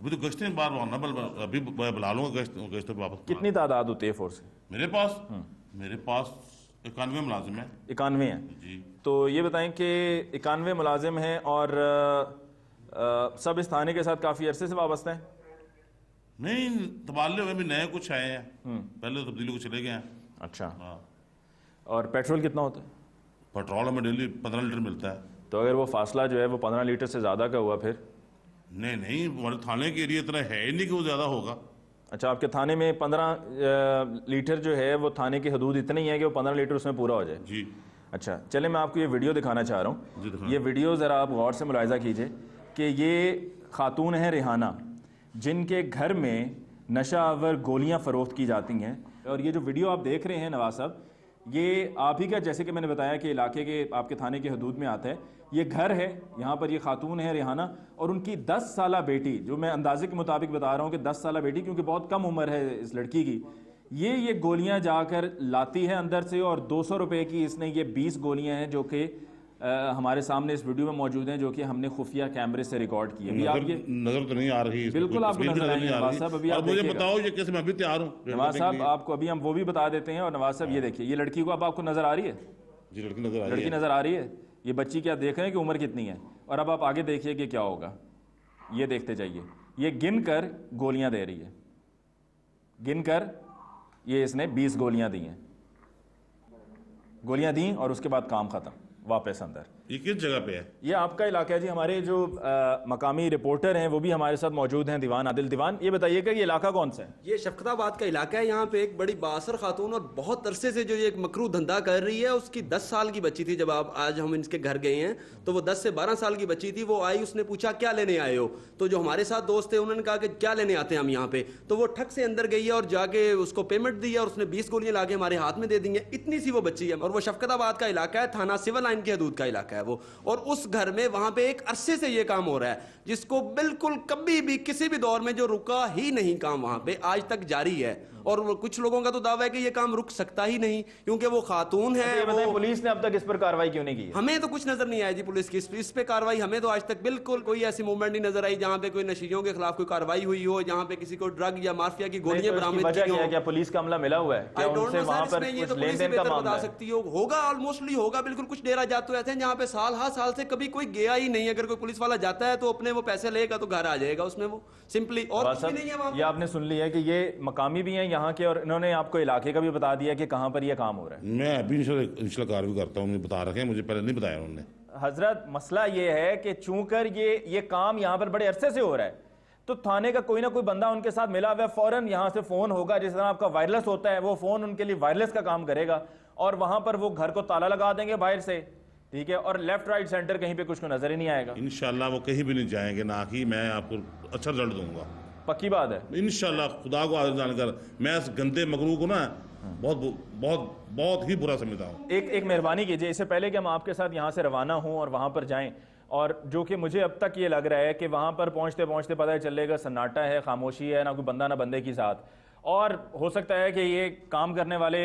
Speaker 9: तो गश्तें बार अभी बुला लूंगा गश्त वापस।
Speaker 1: कितनी तादाद होती है फोर्स?
Speaker 9: मेरे पास 91 मुलाजिम है।
Speaker 1: 91 है जी। तो ये बताएं कि 91 मुलाजिम हैं और सब इस थाने के साथ काफी अरसे से वाबस्ते हैं?
Speaker 9: नहीं, तबादले हुए भी नए कुछ आए हैं, पहले तो तब्दीली को चले गए हैं।
Speaker 1: अच्छा। और पेट्रोल कितना होता है?
Speaker 9: पेट्रोल हमें डेली 15 लीटर मिलता है।
Speaker 1: तो अगर वो फासला जो है वो 15 लीटर से ज़्यादा का हुआ फिर?
Speaker 9: नहीं, हमारे थाने के एरिया इतना है ही नहीं कि वो ज़्यादा होगा।
Speaker 1: अच्छा, आपके थाने में 15 लीटर जो है वो थाने की हदूद इतनी ही है कि वो 15 लीटर उसमें पूरा हो जाए?
Speaker 9: जी।
Speaker 1: अच्छा, चले मैं आपको ये वीडियो दिखाना चाह रहा हूँ। ये वीडियो ज़रा आप गौर से मुलाहिज़ा कीजिए कि ये खातून है रिहाना, जिनके घर में नशा आवर गोलियां फ़रोख्त की जाती हैं। और ये जो वीडियो आप देख रहे हैं नवाज साहब, ये आप ही का, जैसे कि मैंने बताया कि इलाके के आपके थाने की हदूद में आता है। ये घर है, यहाँ पर ये खातून है रिहाना और उनकी 10 साला बेटी, जो मैं अंदाजे के मुताबिक बता रहा हूँ कि 10 साला बेटी, क्योंकि बहुत कम उम्र है इस लड़की की, ये गोलियाँ जाकर लाती है अंदर से। और 200 रुपये की इसने ये 20 गोलियाँ हैं जो कि हमारे सामने इस वीडियो में मौजूद हैं, जो कि हमने खुफिया कैमरे से रिकॉर्ड की है। आप ये
Speaker 9: नजर तो नहीं आ रही,
Speaker 1: बिल्कुल आपको नजर आएगी नवाज साहब। अभी आप
Speaker 9: मुझे बताओ ये कैसे, मैं अभी तैयार हूँ
Speaker 1: नवाज साहब, आपको अभी हम वो भी बता देते हैं। और नवाज साहब ये देखिए, ये लड़की को अब आपको नजर आ रही है?
Speaker 9: जी, लड़की नजर आ रही है।
Speaker 1: ये बच्ची क्या देख रहे हैं कि उम्र कितनी है? और अब आप आगे देखिए कि क्या होगा, ये देखते जाइए। ये गिन कर गोलियां दे रही है, गिन कर ये इसने 20 गोलियां दी हैं। गोलियां दी और उसके बाद काम खत्म, वापस अंदर।
Speaker 9: ये किस जगह पे है?
Speaker 1: ये आपका इलाका है जी। हमारे जो मकामी रिपोर्टर हैं वो भी हमारे साथ मौजूद हैं, दीवान आदिल। दीवान, ये बताइएगा ये इलाका कौन सा है?
Speaker 8: ये शफकताबाद का इलाका है। यहाँ पे एक बड़ी बासर खातून और बहुत अरसे से जो ये एक मकरू धंधा कर रही है, उसकी 10 साल की बच्ची थी। जब आज हम इसके घर गए हैं तो वो 10 से 12 साल की बच्ची थी। वो आई, उसने पूछा क्या लेने आए हो? तो जो हमारे साथ दोस्त थे उन्होंने कहा कि क्या लेने आते हैं हम यहाँ पे। तो वो ठग से अंदर गई है और जाके उसको पेमेंट दी है और उसने 20 गोलियां लाके हमारे हाथ में दे दी हैं। इतनी सी वो बच्ची है। और वो शफकताबाद का इलाका है, थाना सिविल लाइन की हदूद का इलाका है वो। और उस घर में वहां पे एक अरसे से ये काम हो रहा है, जिसको बिल्कुल कभी भी किसी भी दौर में जो रुका ही नहीं काम, वहां पे आज तक जारी है। और कुछ लोगों का तो दावा है कि ये काम रुक सकता ही नहीं, क्योंकि वो खातून है।
Speaker 1: वो पुलिस ने अब तक इस पर कार्रवाई क्यों नहीं की?
Speaker 8: हमें तो कुछ नजर नहीं आया जी पुलिस की इस पे कार्रवाई। हमें तो आज तक बिल्कुल कोई ऐसी मूवमेंट नहीं नजर आई जहां पे कोई नशीजों के खिलाफ कोई कार्रवाई हुई हो, जहां पे किसी को ड्रग या माफिया की गोलियां बरामद की हो।
Speaker 1: क्या पुलिस का अमला मिला हुआ है?
Speaker 8: आई डोंट नो सर, इसमें ये तो पुलिस ही बेहतर बता सकती हो। होगा, ऑलमोस्टली होगा बिल्कुल। कुछ डेरा जाते रहते हैं जहां पे साल से कभी कोई गया ही नहीं। अगर कोई पुलिस वाला जाता है तो अपने वो पैसे लेगा तो घर आ जाएगा उसमें, वो सिंपली। और कुछ भी नहीं है वहां।
Speaker 1: ये आपने सुन लिया कि ये मकामी भी हैं यहाँ के, और इन्होंने आपको इलाके का भी बता दिया कि कहां पर ये काम हो रहा है।
Speaker 9: मैं अभी इंशाल्लाह कार्रवाई करता हूं, बता रखे हैं, मुझे पहले नहीं बताया उन्होंने।
Speaker 1: हजरत, मसला ये है कि चूंकर ये काम यहाँ पर बड़े अरसे से हो रहा है, तो थाने का कोई ना कोई बंदा उनके साथ मिला हुआ है, फौरन यहाँ से फोन होगा। जिस तरह आपका वायरलेस होता है, वो फोन उनके लिए वायरलेस का काम करेगा और वहां पर वो घर को ताला लगा देंगे बाहर से, ठीक है। और लेफ्ट राइट सेंटर कहीं पे कुछ को नजर ही नहीं आएगा।
Speaker 9: इंशाल्लाह वो कहीं भी नहीं जाएंगे, ना कि मैं आपको अच्छा रिजल्ट दूंगा।
Speaker 1: पक्की बात है
Speaker 9: इंशाल्लाह। खुदा को आदर जानकर मैं इस गंदे मगरू को ना बहुत बहुत बहुत ही बुरा समझता हूँ।
Speaker 1: एक मेहरबानी कीजिए, इससे पहले कि हम आपके साथ यहाँ से रवाना हों और वहाँ पर जाएं, और जो कि मुझे अब तक ये लग रहा है कि वहाँ पर पहुँचते पहुँचते पता चलेगा सन्नाटा है, खामोशी है, ना कोई बंदा ना बंदे की साथ, और हो सकता है कि ये काम करने वाले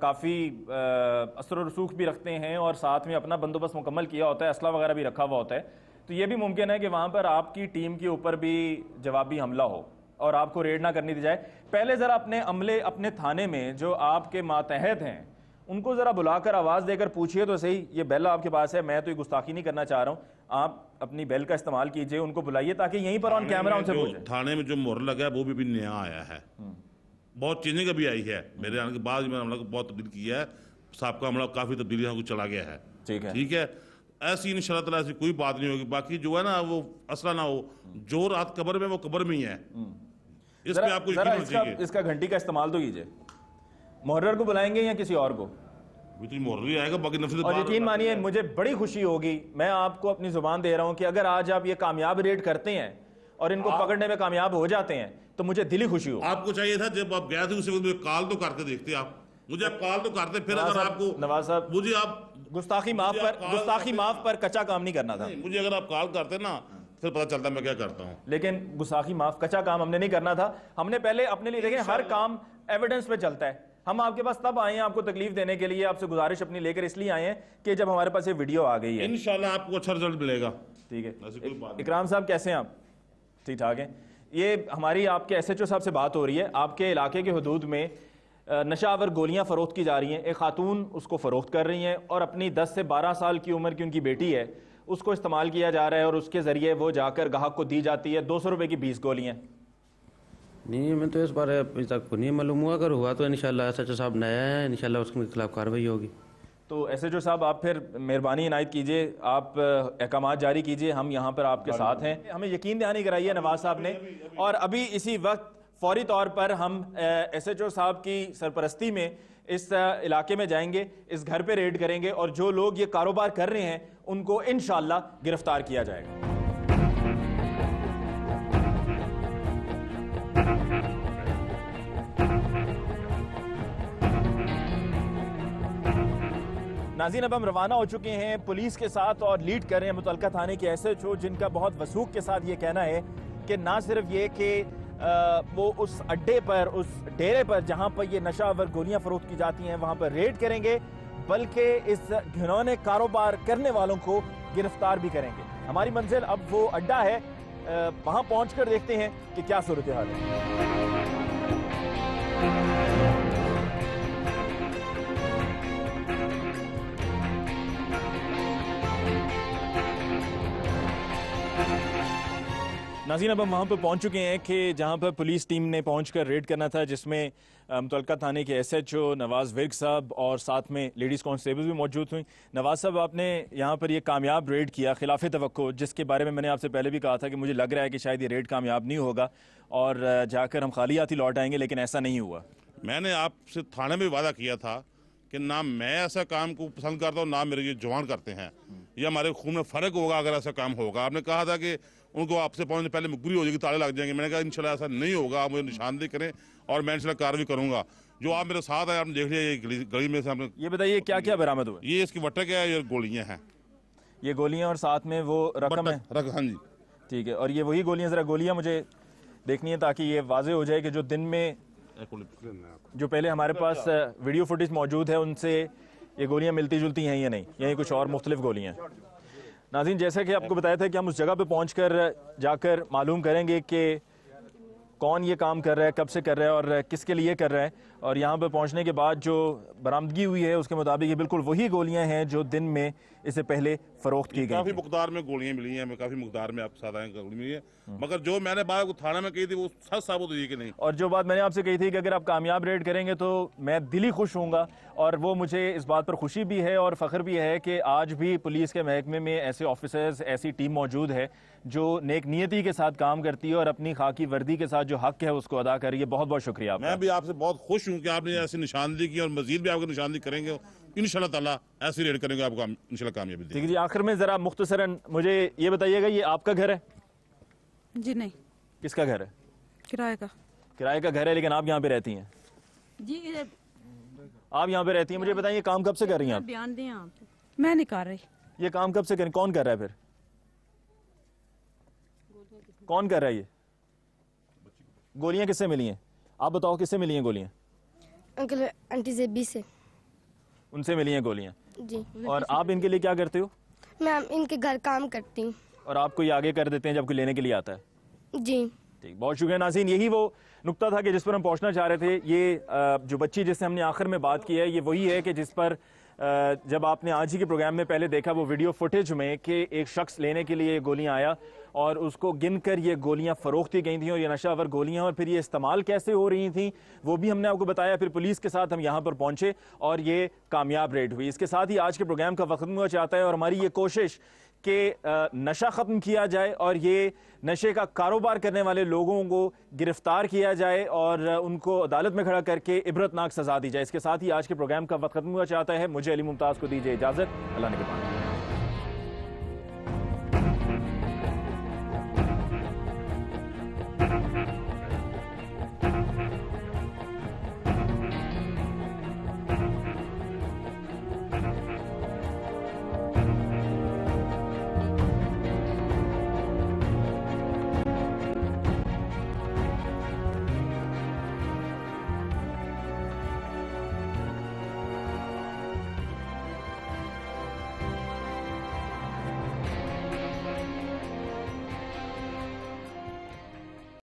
Speaker 1: काफ़ी असर और रसूख भी रखते हैं और साथ में अपना बंदोबस्त मुकम्मल किया होता है, असला वगैरह भी रखा हुआ होता है, तो ये भी मुमकिन है कि वहाँ पर आपकी टीम के ऊपर भी जवाबी हमला हो और आपको रेड ना करनी दी जाए। पहले ज़रा अपने अमले अपने थाने में जो आपके मातहत हैं उनको ज़रा बुलाकर आवाज़ देकर पूछिए तो सही, ये बेल आपके पास है, मैं तो ये गुस्ताखी नहीं करना चाह रहा हूँ, आप अपनी बेल का इस्तेमाल कीजिए, उनको बुलाइए ताकि यहीं पर ऑन कैमरा उनसे पूछे।
Speaker 9: थाने में जो मोहर लगा है वो भी नया आया है, बहुत चेंजिंग अभी आई है। मेरे आने के बाद मैंने हमला को बहुत तब्दील किया है, सबका हमला काफ़ी तब्दीलियों को चला गया है। ठीक है, ऐसी इंशाल्लाह ताला ऐसी कोई बात नहीं होगी। बाकी जो है ना वो असला ना हो, जो रात कब्र में वो कब्र में ही है, इस पे आपको यकीन होना चाहिए।
Speaker 1: इसका घंटी का इस्तेमाल तो कीजिए। मुहर्रर को बुलाएंगे या किसी और को?
Speaker 9: मुहर्रर आएगा, बाकी नफरत।
Speaker 1: और यकीन मानिए मुझे बड़ी खुशी होगी, मैं आपको अपनी जुबान दे रहा हूं कि अगर आज आप ये कामयाब रेड करते हैं और इनको पकड़ने में कामयाब हो जाते हैं तो मुझे दिली खुशी हो।
Speaker 9: आपको चाहिए था जब आप गए थे उसी वक्त मुझे कॉल तो करके देखते आप, मुझे आप कॉल तो करते, फिर अगर आपको
Speaker 1: नवाज साहब
Speaker 9: मुझे आप
Speaker 1: गुस्ताखी माफ पर कच्चा काम नहीं करना था।
Speaker 9: मुझे अगर आप कॉल करते ना फिर पता चलता मैं क्या करता हूँ,
Speaker 1: लेकिन गुस्ताखी माफ कच्चा काम हमने नहीं करना था। हमने पहले अपने लिए, देखें हर काम एविडेंस पे चलता है। हम आपके पास तब आए हैं आपको तकलीफ देने के लिए, आपसे गुजारिश अपनी लेकर इसलिए आए हैं कि जब हमारे पास ये वीडियो आ गई है
Speaker 9: इंशाल्लाह आपको अच्छा रिजल्ट मिलेगा।
Speaker 1: ठीक है, इकराम साहब कैसे हैं आप? ठीक ठाक हैं। ये हमारी आपके SHO साहब से बात हो रही है, आपके इलाके के हदूद में नशावर गोलियां फरोख्त की जा रही हैं, एक खातून उसको फरोख्त कर रही हैं और अपनी 10 से 12 साल की उम्र की उनकी बेटी है उसको इस्तेमाल किया जा रहा है और उसके ज़रिए वो जाकर गाहक को दी जाती है 200 रुपये की 20 गोलियाँ।
Speaker 10: नहीं, मैं तो इस बारे अभी तक को नहीं मालूम हुआ, अगर हुआ तो इंशाल्लाह SHO साहब नया है, इंशाल्लाह उसके खिलाफ कार्रवाई होगी।
Speaker 1: तो SHO साहब आप फिर मेहरबानी इनायत कीजिए, आप अहकामात जारी कीजिए, हम यहाँ पर आपके साथ हैं। हमें यकीन दहानी कराई है नवाज साहब ने, और अभी इसी वक्त फौरी तौर पर हम SHO साहब की सरपरस्ती में इस इलाके में जाएंगे, इस घर पे रेड करेंगे और जो लोग ये कारोबार कर रहे हैं उनको इंशाल्लाह गिरफ्तार किया जाएगा। नाज़रीन, अब हम रवाना हो चुके हैं पुलिस के साथ और लीड कर रहे हैं मुतल्लिका थाने के SHO, जिनका बहुत वसूख के साथ ये कहना है कि ना सिर्फ ये कि वो उस अड्डे पर, उस डेरे पर जहां पर ये नशावर गोलियां फरोख्त की जाती हैं वहां पर रेड करेंगे, बल्कि इस घिनौने कारोबार करने वालों को गिरफ्तार भी करेंगे। हमारी मंजिल अब वो अड्डा है, वहां पहुंचकर देखते हैं कि क्या सूरत हाल है। नाज़रीन, अब हम वहाँ पर पहुँच चुके हैं कि जहाँ पर पुलिस टीम ने पहुँचकर रेड करना था, जिसमें मुतल्लिका थाने के SHO नवाज विर्क साहब और साथ में लेडीज़ कांस्टेबल भी मौजूद हुई। नवाज साहब, आपने यहाँ पर ये कामयाब रेड किया खिलाफ तवक्को, जिसके बारे में मैंने आपसे पहले भी कहा था कि मुझे लग रहा है कि शायद ये रेड कामयाब नहीं होगा और जाकर हम खाली हाथी लौट आएंगे, लेकिन ऐसा नहीं हुआ।
Speaker 9: मैंने आपसे थाने में वादा किया था कि ना मैं ऐसा काम को पसंद करता हूँ, ना मेरे ये जवान करते हैं, ये हमारे खून में फ़र्क होगा अगर ऐसा काम होगा। आपने कहा था कि उनको आपसे पहुंचने पहले मुकबरी हो जाएगी, ताले लग जाएंगे। मैंने कहा इंशाल्लाह ऐसा नहीं होगा, आप मुझे निशानदेही करें और मैं इंशाल्लाह कार्रवाई करूंगा। जो आप मेरे साथ आए, आपने देख लिया, ये गली में से आपने।
Speaker 1: ये बताइए क्या क्या बरामद हुआ?
Speaker 9: ये इसकी वट्टे क्या है, ये गोलियां हैं,
Speaker 1: ये गोलियां और साथ में वो रकम है।
Speaker 9: हाँ जी,
Speaker 1: ठीक है। और ये वही गोलियां, ज़रा गोलियां मुझे देखनी है ताकि ये वाजे हो जाए कि जो दिन में, जो पहले हमारे पास वीडियो फुटेज मौजूद है उनसे ये गोलियां मिलती जुलती हैं या नहीं, यही कुछ और मुख्तलिफ गोलियां। नाज़रीन, जैसा कि आपको बताया था कि हम उस जगह पे पहुंचकर जाकर मालूम करेंगे कि कौन ये काम कर रहा है, कब से कर रहा है और किसके लिए कर रहा है। और यहाँ पे पहुँचने के बाद जो बरामदगी हुई है उसके मुताबिक ये बिल्कुल वही गोलियाँ हैं जो दिन में इससे पहले फरोख्त की गई।
Speaker 9: काफ़ी मुकदार में गोलियाँ मिली हैं, काफ़ी मुकदार में आपके साथ आए गोली मिली है, मगर जो मैंने बात को थाना में कही थी वो सच साबित हुई कि नहीं।
Speaker 1: और जो बात मैंने आपसे कही थी कि अगर आप कामयाब रेड करेंगे तो मैं दिली खुश होऊंगा, और वो मुझे इस बात पर खुशी भी है और फ़ख्र भी है कि आज भी पुलिस के महकमे में ऐसे ऑफिसर्स, ऐसी टीम मौजूद है जो नेक नियति के साथ काम करती है और अपनी खाकी वर्दी के साथ जो हक है उसको अदा कर रही है। बहुत बहुत शुक्रिया।
Speaker 9: मैं भी आपसे बहुत खुश हूँ कि आपने ऐसी निशानदेही की और मजीद भी आपको निशानदेही करेंगे, इंशाल्लाह ताला ऐसी रेड करेंगे, आपको इंशाल्लाह कामयाबी देंगे।
Speaker 1: ठीक है जी, आखिर में ज़रा मुख्तसरन मुझे ये बताइएगा, ये आपका घर है?
Speaker 11: जी नहीं।
Speaker 1: किसका घर है?
Speaker 11: किराए का।
Speaker 1: किराए का घर है, लेकिन आप यहाँ पे रहती हैं?
Speaker 11: जी
Speaker 1: आप यहाँ पे रहती हैं। मुझे बताइए काम कब से कर रही हैं आप?
Speaker 11: बयान दें आप। मैं नहीं कर रही।
Speaker 1: ये काम कब से कर, कौन कर रहा है फिर? कौन कर रहा है ये? गोलियां किससे मिली हैं? आप बताओ किससे मिली हैं गोलियां?
Speaker 12: अंकल आंटी जेबी से।
Speaker 1: उनसे मिली हैं गोलियां?
Speaker 12: जी।
Speaker 1: और आप इनके लिए क्या करते हो?
Speaker 12: मैं इनके घर काम करती हूँ।
Speaker 1: और आपको ये आगे कर देते हैं जब कोई लेने के लिए आता है?
Speaker 12: जी।
Speaker 1: ठीक, बहुत शुक्रिया नाज़रीन। यही वो नुक्ता था कि जिस पर हम पहुंचना चाह रहे थे। ये जो बच्ची जिससे हमने आखिर में बात की है, ये वही है कि जिस पर जब आपने आज ही के प्रोग्राम में पहले देखा वो वीडियो फुटेज में कि एक शख्स लेने के लिए गोलियां आया और उसको गिनकर ये गोलियां फरोख्ती गई थी और ये नशावर गोलियां, और फिर ये इस्तेमाल कैसे हो रही थी वो भी हमने आपको बताया। फिर पुलिस के साथ हम यहाँ पर पहुंचे और ये कामयाब रेड हुई। इसके साथ ही आज के प्रोग्राम का वक्त हुआ चाहता है और हमारी ये कोशिश कि नशा ख़त्म किया जाए और ये नशे का कारोबार करने वाले लोगों को गिरफ्तार किया जाए और उनको अदालत में खड़ा करके इबरतनाक सजा दी जाए। इसके साथ ही आज के प्रोग्राम का वक्त खत्म हुआ चाहता है। मुझे अली मुमताज़ को दीजिए इजाज़त। अल्लाह ने के पास।